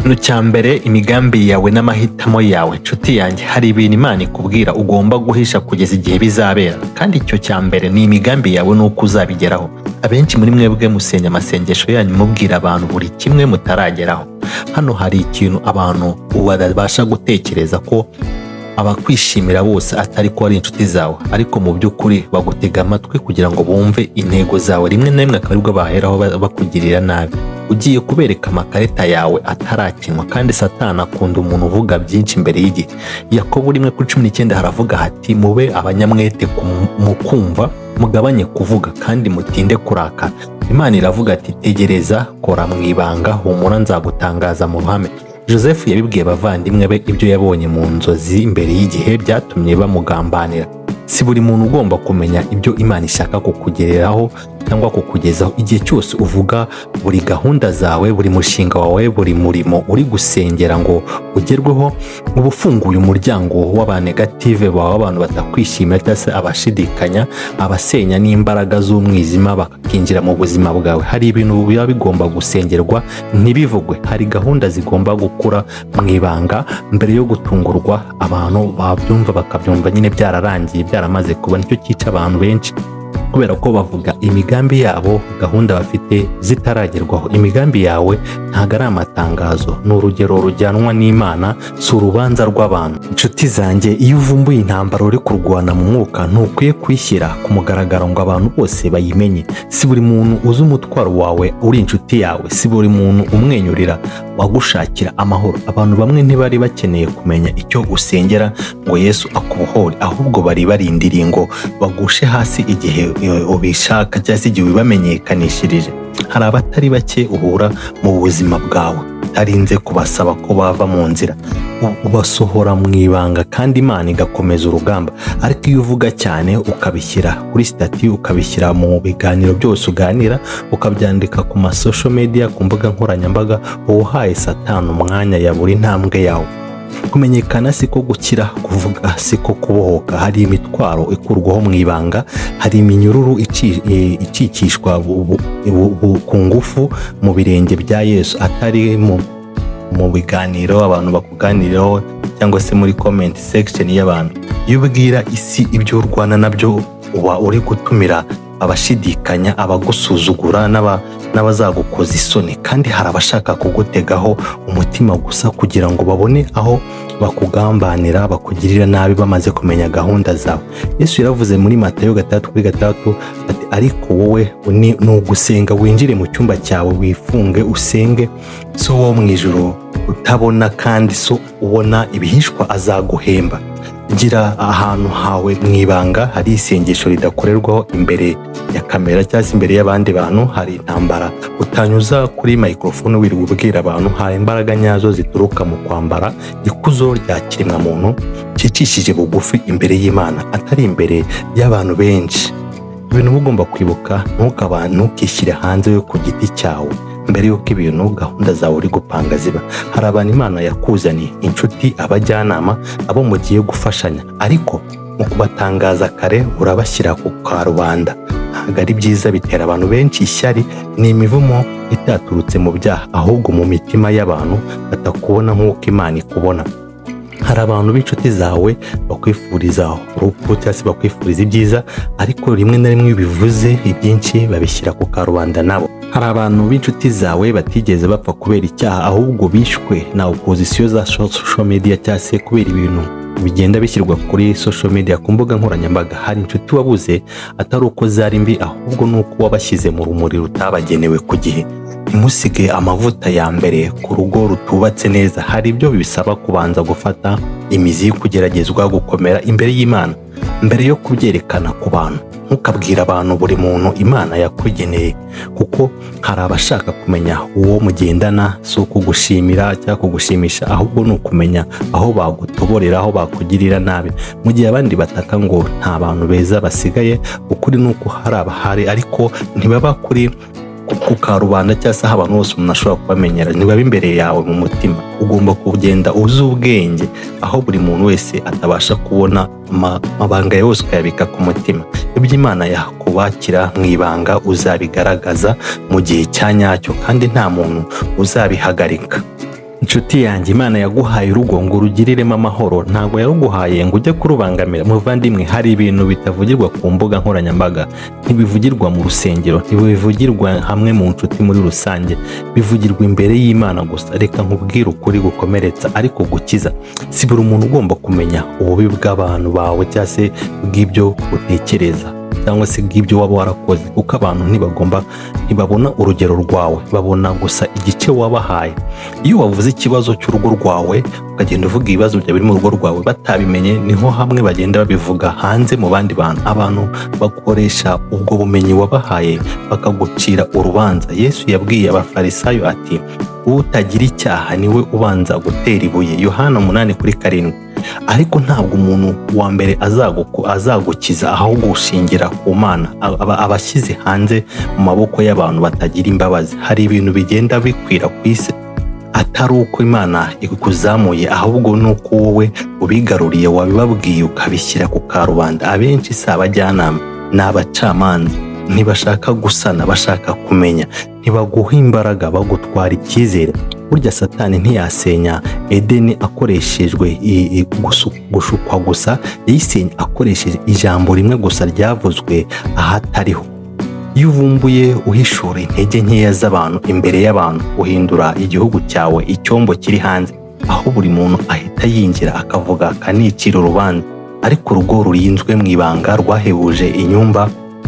Nucyambere imigambi yawe n'amahitamo yawe nshuti yanjye, hari ibintu Imana ikubwira ugomba guhisha kugeza igihe bizabera, kandi icyo cyambere ni imigambi yawe nuko uzabigeraho. Abenshi muri mwebwe musenya amasengesho yanyu mubwira abantu buri kimwe mutarageraho. Hano hari ikintu abantu babasha gutekereza ko abakwishimira bose atari ko ari inshuti zawe, ariko mu by'ukuri bagutega amatwi kugira ngo bumve intego zawe. Rimwe na rimwe akaba aribwo baheraho bakugirira nabi. Ugiye kubereka amakarita yawe atarakinwa, kandi Satani akunda umuntu uvuga byinshi imbere y'igihe. Yakobo 1:19 haravuga hati mube abanyamwete mu kumva, mugabanye kuvuga kandi mutinde kurakara. Imana iravuga ati tegereza, kora mu ibanga, humura nzagutangaza mu ruhame. Joseph yabibwiye abavandimwe be ibyo yabonye mu nzozi imbere y'igihe byatumye bamugambanira. Si buri muntu ugomba kumenya ibyo Imana ishaka kukugereraho cyangwa kukugezaho. Igihe cyose uvuga buri gahunda zawe, buri mushinga wawe, buri murimo uri gusengera ngo ugerweho, uba ufunguye umuryango w'abanegative bawe, abantu batakwishimira cyangwa se abashidikanya, abasenya n'imbaraga z'umwijima bakinjira mu buzima bwawe. Hari ibintu biba bigomba gusengerwa ntibivugwe, hari gahunda zigomba gukura mu ibanga mbere yo gutungurwa. Abantu babyumva bakabyumva nyine byararangiye, byaramaze kuba. Nicyo cyica abantu benshi, kubera ko bavuga imigambi yabo, gahunda bafite zitaragerwaho. Imigambi yawe ntago ari amatangazo, ni urugero rujyanwa n'Imana, si urubanza rw'abantu. Inshuti zanjye, iyo uvumbuye intambara uri kurwana mu mwuka, ntukwiye kwishyira ku mugaragaro ngo abantu bose bayimenye. Si buri muntu uzi umutwaro wawe uri inshuti yawe, si buri muntu umwenyurira wagushakira amahoro. Abantu bamwe ntibari bakeneye kumenya icyo usengera ngo Yesu akubohore, ahubwo bari barindiriye ngo bagushe hasi igihe ubishaka cyangwa se igihe ubamenyekanishirije. Hari abatari bake uhura mu buzima bwawe utarinze kubasaba ko bava mu nzira, ubasohora mu ibanga kandi Imana igakomeza urugamba. Ariko iyo uvuga cyane, ukabishyira kuri stati, ukabishyira mu biganiro byose uganira, ukabyandika ku social media, ku mbuga nkoranyambaga, uhaye Satani umwanya ya buri ntambwe yawe. Kumenyekana siko gukira, kuvuga siko kubohoka. Hari imitwaro ikurwaho mu ibanga, hari iminyururu icikishwa ku ngufu mu birenge bya Yesu, atari mu biganiro abantu bakuganiraho cyangwa se muri comment section y'abantu. Iyo ubwira isi ibyo urwana nabyo, uba uri gutumira abashidikanya, abagusuzugura n'abazagukoza isoni. Kandi hari abashaka kugutegaho umutima gusa kugira ngo babone aho bakugambanira, bakugirira nabi bamaze kumenya gahunda zawe. Yesu yaravuze muri Matayo 6:6 ati ariko wowe ni ugusenga, winjire mu cyumba cyawe, wifunge usenge, so wo mu ijuru utabona kandi so ubona ibihishwa azaguhemba. Gira ahantu hawe mu ibanga, hari isengesho ridakorerwaho imbere ya kamera cyangwa se imbere y'abandi bantu. Hari intambara utanyuza kuri microphone wirirwa ubwira abantu. Hari imbaraga nyazo zituruka mu kwambara ikuzo rya kiremwa muntu cicishije bugufi imbere y'Imana, atari imbere y'abantu benshi. Ibintu mugomba kwibuka, ntukabantu kishyire hanze yo ku giti cyawe mbere yuko ibintu gahunda zawe uri gupanga ziba. Hari abantu Imana yakuzaniye, inshuti, abajyanama, abo mugiye gufashanya, ariko mu kubatangaza kare urabashyira ku karubanda. Ntabwo ari byiza, bitera abantu benshi ishyari n'imivumo itaturutse mu byaha, ahubwo mu mitima y'abantu batakubona nk'uko Imana ikubona. Hari abantu b'inshuti zawe bakwifuriza urupfu cyangwa se bakwifuriza ibyiza, ariko rimwe na rimwe bivuze ibyinshi babishyira ku karubanda nabo. Hari abantu b'inshuti zawe batigeze bapfa kubera icyaha, ahubwo bishwe na opposition za social media cyangwa se kubera ibintu bigenda bishyirwa kuri social media, ku mbuga nkoranyambaga. Hari inshuti wabuze atari uko zari mbi, ahubwo nuko wabashyize mu rumuri rutabagenewe ku gihe. Ntimusige amavuta ya mbere ku rugo rutubatse neza. Hari ibyo bisaba kubanza gufata imizi, kugeragezwa gukomera imbere y'Imana mbere yo kubyerekana ku bantu. Ntukabwira abantu buri muntu Imana yakugeneye, kuko hari abashaka kumenya uwo mugendana, si ukugushimira cyangwa kugushimisha, ahubwo ni ukumenya aho bagutoborera, aho bakugirira nabi. Mu gihe abandi bataka ngo nta bantu beza basigaye, ukuri ni uko hari abahari, ariko ntibaba kuri ku karubanda cyangwa se abantu bose umuntu ashobora kubamenyera, ntibaba imbere yawe mu mutima. Ugomba kugenda uzi ubwenge, aho buri muntu wese atabasha kubona amabanga yose ukayabika ku mutima. Ibyo Imana yakubakira mu ibanga uzabigaragaza mu gihe cya nyacyo, kandi nta muntu uzabihagarika. inshuti yanjye, Imana yaguhaye urugo ngo urugiriremo amahoro, ntabwo yaruguhaye ngo ujye kurubangamira. Muvandimwe, hari ibintu bitavugirwa ku mbuga nkoranyambaga, ntibivugirwa mu rusengero, ntibivugirwa hamwe mu nshuti muri rusange, bivugirwa imbere y'Imana gusa. Reka nkubwire ukuri gukomeretsa ariko gukiza. Si buri muntu ugomba kumenya ububi bw'abantu bawe cyangwa se bw'ibyo utekereza cyangwa se bw'ibyo waba warakoze, kuko abantu ntibabona urugero rwawe, babona gusa igice wabahaye. Iyo wavuze ikibazo cy'urugo rwawe ukagenda uvuga ibibazo bya biri mu rugo rwawe batabimenye, niho hamwe bagenda babivuga hanze mu bandi bantu. Abantu bakoresha ubwo bumenyi wabahaye bakagucira urubanza. Yesu yabwiye abafarisayo ati, utagira icyaha niwe ubanza gutera ibuye, Yohana 8:7. Ariko ntabwo umuntu wa mbere azagukiza, ahubwo ushingira ku Mana. Abashyize hanze mu maboko y'abantu batagira imbabazi. Hari ibintu bigenda bikwira ku isi atari uko Imana ikuzamuye, ahubwo nuko wowe ubigaruriye, wabibabwiye ukabishyira ku karubanda. Abenshi si abajyanama, ni abacamanza. Ntibashaka gusana, bashaka kumenya. Ntibaguha imbaraga, bagutwara icyizere. Burya Satani ntiyasenya Edeni akoreshejwe gushukwa gusa, yayisenya akoresheje ijambo rimwe gusa ryavuzwe ahatariho. Iyo uvumbuye uhishura intege nkeya z'abantu imbere y'abantu, uhindura igihugu cyawe icyombo kiri hanze, aho buri muntu ahita yinjira akavuga akanicira urubanza. Ariko urugo rurinzwe mu ibanga rwahebuje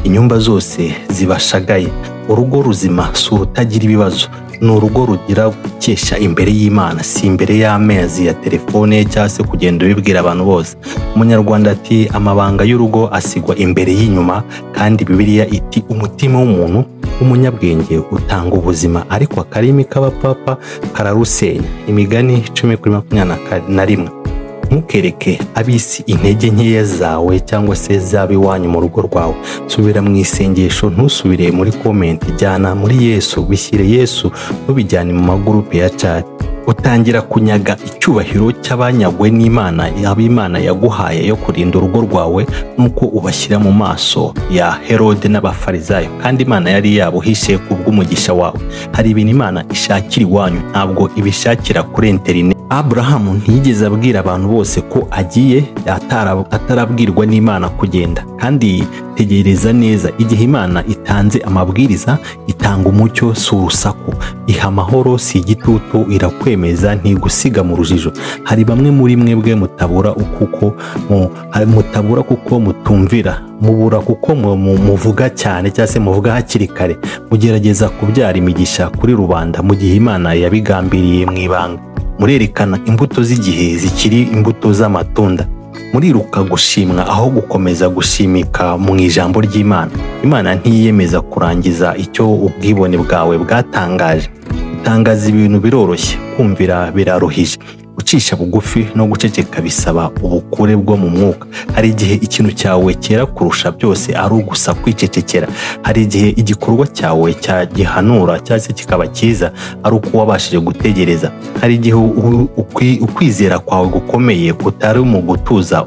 inyumba zose zibashagaye. Urugo ruzima si urutagira ibibazo, ni urugo rugira gukesha imbere y'Imana, si imbere y'amezi ya telefone cyangwa se kugenda ubibwira abantu bose. Umunyarwanda ati, amabanga y'urugo asigwa imbere y'inyuma, kandi Bibiliya iti, umutima w'umuntu w'umunyabwenge utanga ubuzima, ariko akarimi k'abapapa kararusenya. Imigani 10:21. Ntukereke ab'isi intege nkeya zawe cyangwa se z'ab'iwanyu mu rugo rwawe. Subira mu isengesho, ntusubire muri komenti. Jyana muri Yesu, bishyire Yesu, ntubijyane mu magurupe ya chat. Utangira kunyaga icyubahiro cy'abanyagwe n'Imana, ab'Imana yaguhaye yo kurinda urugo rwawe, nuko ubashyira mu maso ya Herode n'abafarisayo, kandi Imana yari yabuhishe kubw'umugisha wawe. Hari ibintu Imana ishakira iwanyu, ntabwo ibishakira kuri internet. Abrahamu ntiyigeze abwira abantu bose ko agiye atarabwirwa n'Imana kugenda. Kandi tegereza neza, igihe Imana itanze amabwiriza, itanga umucyo, si urusaku. Iha amahoro, si igitutu, irakwemeza, ntigusiga mu rujijo. Hari bamwe muri mwebwe mutabura kuko mutumvira, mubura kuko muvuga cyane cyangwa se muvuga hakiri kare. Mugerageza kubyara imigisha kuri rubanda mu gihe Imana yabigambiriye mu ibanga. Murerekana imbuto z'igihe zikiri imbuto z'amatunda. Muriruka gushimwa aho gukomeza gushimika mu ijambo ry'Imana. Imana ntiyiyemeza kurangiza icyo ubwibone bwawe bwatangaje. Gutangaza ibintu biroroshye, kumvira biraruhije. Gucisha bugufi no guceceka bisaba ubukure bwo mu mwuka. Hari igihe ikintu cyawe cyera kurusha byose ari ugusa kwicecekera. Hari igihe igikorwa cyawe cyagihanura cyangwa se kikaba cyiza ari uko wabashije gutegereza. Hari igihe ukwizera kwawe gukomeye kutari mu gutuza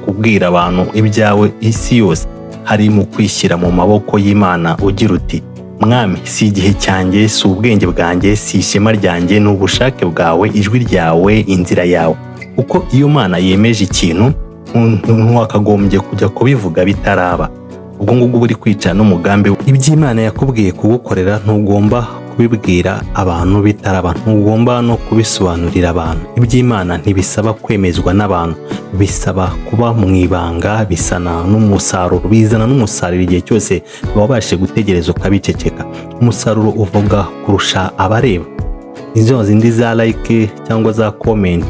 kubwira abantu ibyawe isi yose. Hari mu kwishyira mu maboko y'Imana ugira uti, Mwami, si igihe cyanjye, si ubwenge bwanjye, si ishema ryanjye, ni ubushake bwawe, ijwi ryawe, inzira yawe. Kuko iyo Imana yemeje ikintu, ntiwakagombye kujya kubivuga bitaraba. Ubwo ngubwo uri kwica n'umugambi. Iby'Imana yakubwiye kugukorera ntugomba kubibwira abantu bitaraba, ntugomba no kubisobanurira abantu. Iby'Imana ntibisaba kwemezwa n'abantu, bisaba kuba mu ibanga. bizana n'umusaruro igihe cyose wabashe gutegereza ukabiceceka. Umusaruro uvuga kurusha abareba. Izo zindi za like cyangwa za comment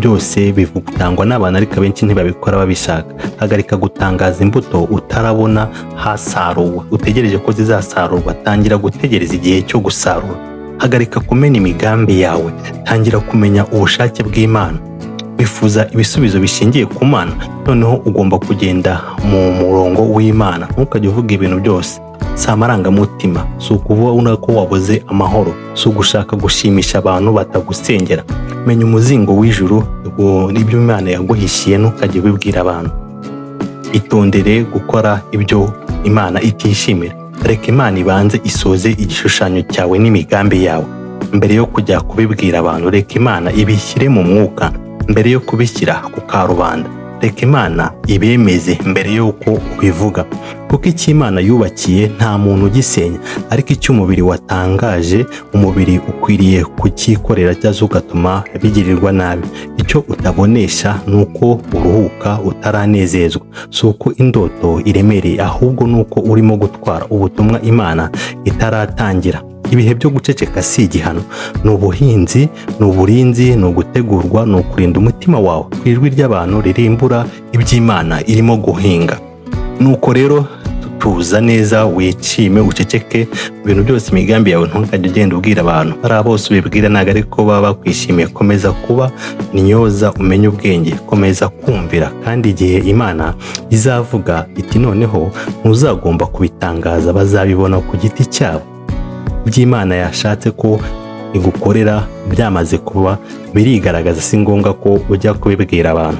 byose bivugwa n'abantu, ariko abenshi ntibabikora babishaka. Hagarika gutangaza imbuto utarabona hasaruwe. Utegereje ko zizasarurwa, tangira gutegereza igihe cyo gusarura. Hagarika kumenya imigambi yawe, tangira kumenya ubushake bw'Imana. Bifuza ibisubizo bishingiye ku Mana, noneho ugomba kugenda mu murongo w'Imana. Ntukajye uvuga ibintu byose. Si amarangamutima, si ukuvuga ko wabuze amahoro, si ugushaka gushimisha abantu batagusengera. Menya umuzingo w'ijuru n'ibyo Imana yaguhishiye, ntukajye ubibwira abantu. Itondere gukora ibyo Imana itishimira. Reka Imana ibanze isoze igishushanyo cyawe n'imigambi yawe. mbere yo kujya kubibwira abantu. Reka Imana ibishyire mu mwuka mbere yo kubishyira ku karubanda. Reka Imana ibemeze mbere y'uko ubivuga, kuko icyo Imana yubakiye nta muntu ugisenya, ariko icyo umubiri watangaje, umubiri ukwiriye kucyikorera cyangwa ugatuma bigirirwa nabi. Icyo utabonesha ni uko uruhuka utaranezezwa, si uko indoto iremereye, ahubwo ni uko urimo gutwara ubutumwa Imana itaratangira. Ibihe byo guceceka si igihano, ni ubuhinzi, ni uburinzi, ni ugutegurwa, ni ukurinda umutima wawe ku ijwi ry'abantu ririmbura iby'Imana irimo guhinga. Nuko rero tuza neza, wicime, uceceke mu bintu byose. Imigambi yawe ntukajye ugenda ubwira abantu, ari bose ubibwira ntabwo ariko baba bakwishimiye. Komeza kuba nyoza, umenye ubwenge, komeza kumvira, kandi igihe Imana izavuga iti noneho, ntuzagomba kubitangaza, bazabibona ku giti cyabo. Iby'Imana yashatse ko igukorera byamaze kuba birigaragaza, si ngombwa ko ujya kubibwira abantu.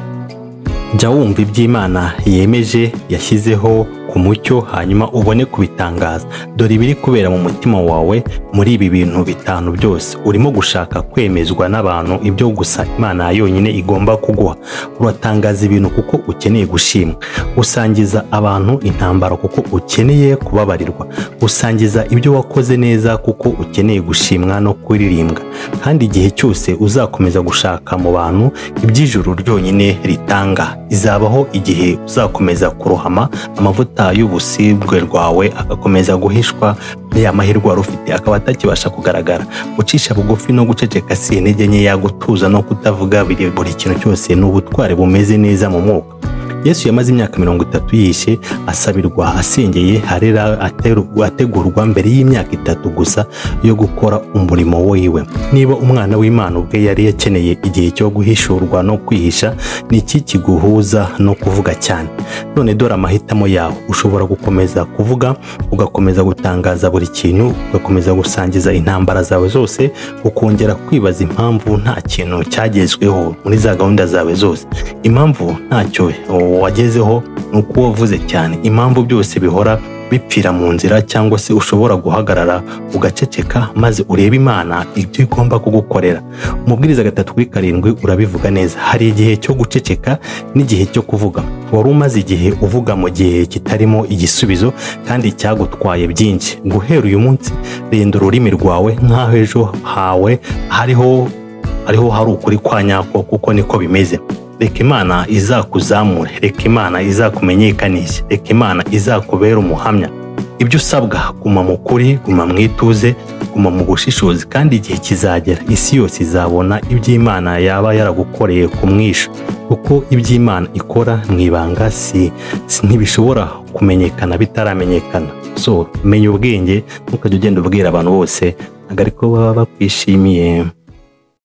Jya wumva iby'Imana yemeje, yashyizeho ku mucyo, hanyuma ubone kubitangaza. Dore ibiri kubera mu mutima wawe muri ibi bintu bitanu byose. Urimo gushaka kwemezwa n'abantu, ibyo gusa Imana yonyine igomba kuguha. Uratangaza ibintu kuko ukeneye gushimwa. Usangiza abantu intambara kuko ukeneye kubabarirwa. Usangiza ibyo wakoze neza kuko ukeneye gushimwa no kuririmbwa. Kandi igihe cyose uzakomeza gushaka mu bantu iby'ijuru ryonyine ritanga, izabaho igihe uzakomeza kurohama, amavuta y'ubusibwe rwawe agakomeza guhishwa, ya mahirwe wari ufite akaba atakibasha kugaragara. Ucisha bugufi no guceceka si intege nke, yagutuza no kutavuga buri kintu cyose ni ubutware bumeze neza mu mwuka. Yesu yamaze imyaka 30 yishe, asabirwa, asengeye, harera, ategurwa mbere y'imyaka 3 gusa yo gukora umurimo wiwe. Niba umwana w'Imana ubwe yari yakeneye igihe cyo guhishurwa no kwihisha, ni iki kiguhuza no kuvuga cyane? None dore amahitamo yawe. Ushobora gukomeza kuvuga, ugakomeza gutangaza buri kintu, ugakomeza gusangiza intambara zawe zose, ukongera kwibaza impamvu nta kintu cyagezweho muri za gahunda zawe zose. Impamvu ntacyo wagezeho nuko wavuze cyane. Impamvu byose bihora bipfira mu nzira, cyangwa se ushobora guhagarara ugaceceka maze urebe Imana ibyo igomba kugukorera. Umubwiriza 3:7 urabivuga neza. Hari igihe cyo guceceka n'igihe cyo kuvuga. Wari umaze igihe uvuga mu gihe kitarimo igisubizo kandi cyagutwaye byinshi. Guhera uyu munsi renda ururimi rwawe nk'aho ejo hawe hariho hari ukuri kwa nyako, kuko niko bimeze. Reka Imana izakuzamure, reka Imana izakumenyekanishe, reka Imana izakubera umuhamya. Ibyo usabwa, guma mu kuri, guma mu ituze, guma mu bushishozi, kandi igihe kizagera isi yose izabona iby'Imana yaba yaragukoreye ku mwisho, kuko iby'Imana ikora mu ibanga ntibishobora kumenyekana bitaramenyekana. So menya ubwenge, ntukajye ugenda ubwira abantu bose ntabwo ariko baba bakwishimiye.